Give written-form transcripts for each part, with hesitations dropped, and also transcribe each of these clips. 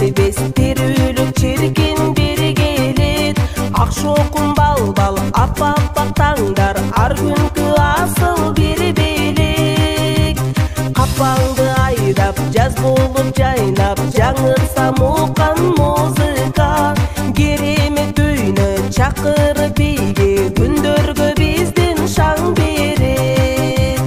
келбес терүүлүк чиркин бери келет ак шокун балбал аппак таңдар ар күнкү асыл бир белек капаңды айдап жаз болуп жайнап жаңырса мукан музыка керемет үйнө чакырып бийге күндөргө биздин шаң берет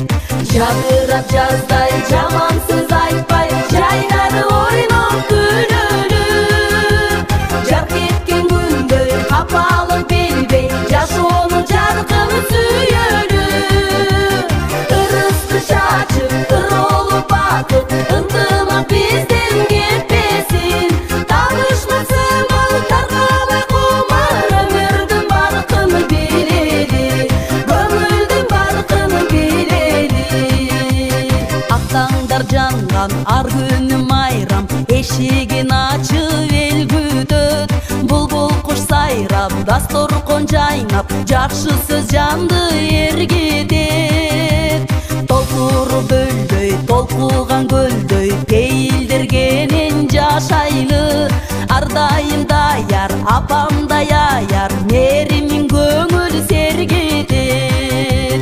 жадырап жаздай жаман сөз айтпай жайнары ойноп күлөлүп жарк эткен күндөй капалык билбей жашоонун жаркын сүйөлүп ырысты чачып ыролуп батып ынтымак бизден кетпесин таанышмак сымыл таркабай кумар өмүрдүн баркын билели көңүлдүн баркын билели ак таңдар жанган ар күнү майрам эшигин ачып эл күтөт булбул куш сайрап дасторкон жайнап жакшы сөз жанды эргитет толтуруп бөлдөй толкуган көлдөй пейилдергенин жашайлы ар дайым даяр апамдай аяр мээримин көңүл сергитет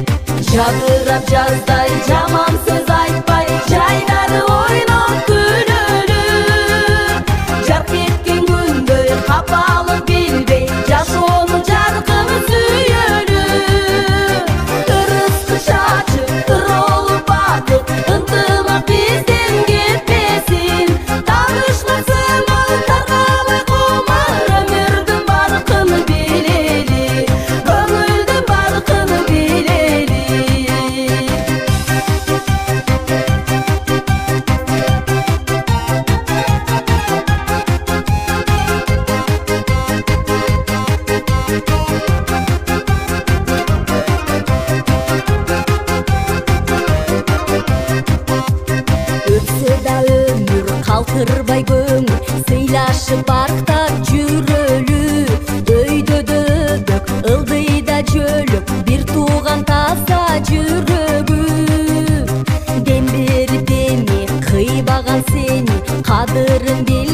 жадырап жаздай жаман сөз айтпай жайнары ойноп күлөлүп жарк эткен күндөй капалык билбей жашоонун жаркын сүйөлүп ырысты чачып ыролуп батып ынтымак бизден кетпесин таанышмак сымыл таркабай кумар өмүрдүн баркын билели көңүлдүн баркын билели өтсө да өмүр калтырбай көңүл сыйлашып барктап жүрөлү өйдө дөбөк ылдыйда жөлөк бир тууган таза жүрөгү дем берип эми кыйбаган сени кадырын бил